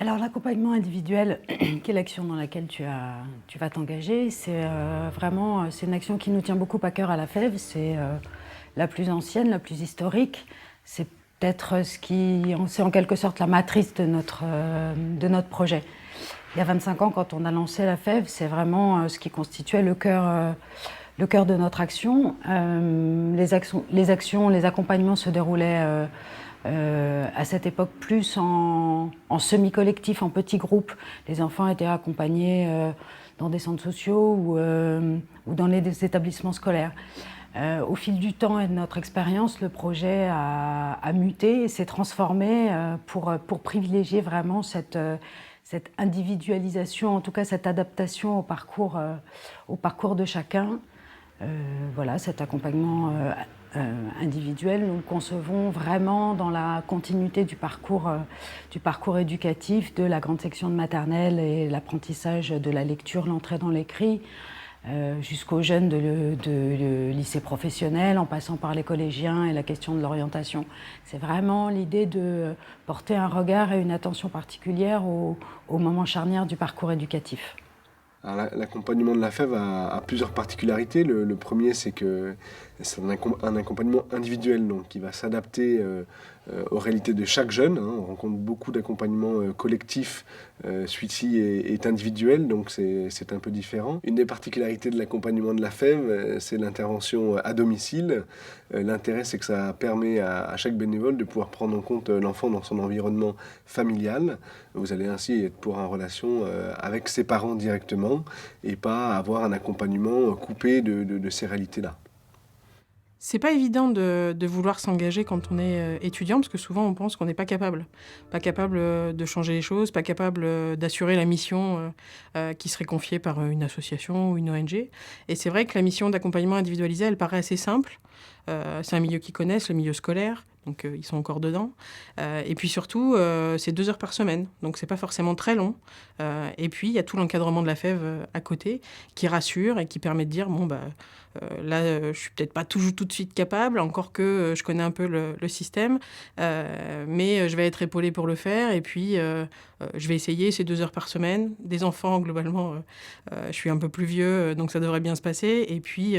Alors l'accompagnement individuel, qui est l'action dans laquelle tu vas t'engager, c'est vraiment c'est une action qui nous tient beaucoup à cœur à la FEV. C'est la plus ancienne, la plus historique. C'est peut-être c'est en quelque sorte la matrice de notre projet. Il y a 25 ans, quand on a lancé la FEV, c'est vraiment ce qui constituait le cœur de notre action. Les accompagnements se déroulaient à cette époque plus en semi-collectif, en petits groupes. Les enfants étaient accompagnés dans des centres sociaux ou dans les établissements scolaires. Au fil du temps et de notre expérience, le projet a muté et s'est transformé pour privilégier vraiment cette individualisation, en tout cas cette adaptation au parcours de chacun. Voilà, cet accompagnement individuel, nous le concevons vraiment dans la continuité du parcours éducatif de la grande section de maternelle et l'apprentissage de la lecture, l'entrée dans l'écrit, jusqu'aux jeunes de lycée professionnel, en passant par les collégiens et la question de l'orientation. C'est vraiment l'idée de porter un regard et une attention particulière au moment charnière du parcours éducatif. L'accompagnement de la FEV a plusieurs particularités. Le premier, c'est que c'est un accompagnement individuel, donc qui va s'adapter aux réalités de chaque jeune. On rencontre beaucoup d'accompagnements collectifs. Celui-ci est individuel, donc c'est un peu différent. Une des particularités de l'accompagnement de la FEV, c'est l'intervention à domicile. L'intérêt, c'est que ça permet à chaque bénévole de pouvoir prendre en compte l'enfant dans son environnement familial. Vous allez ainsi être en relation avec ses parents directement et pas avoir un accompagnement coupé de ces réalités-là. C'est pas évident de vouloir s'engager quand on est étudiant, parce que souvent on pense qu'on n'est pas capable. Pas capable de changer les choses, pas capable d'assurer la mission qui serait confiée par une association ou une ONG. Et c'est vrai que la mission d'accompagnement individualisé, elle paraît assez simple. C'est un milieu qu'ils connaissent, le milieu scolaire, donc ils sont encore dedans. Et puis surtout, c'est 2 heures par semaine, donc c'est pas forcément très long. Et puis il y a tout l'encadrement de la FEV à côté qui rassure et qui permet de dire bon bah là je suis peut-être pas tout de suite capable, encore que je connais un peu le système, mais je vais être épaulée pour le faire. Et puis je vais essayer ces 2 heures par semaine. Des enfants globalement, je suis un peu plus vieux, donc ça devrait bien se passer. Et puis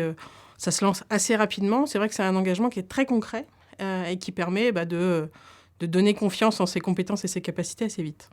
ça se lance assez rapidement. C'est vrai que c'est un engagement qui est très concret et qui permet de donner confiance en ses compétences et ses capacités assez vite.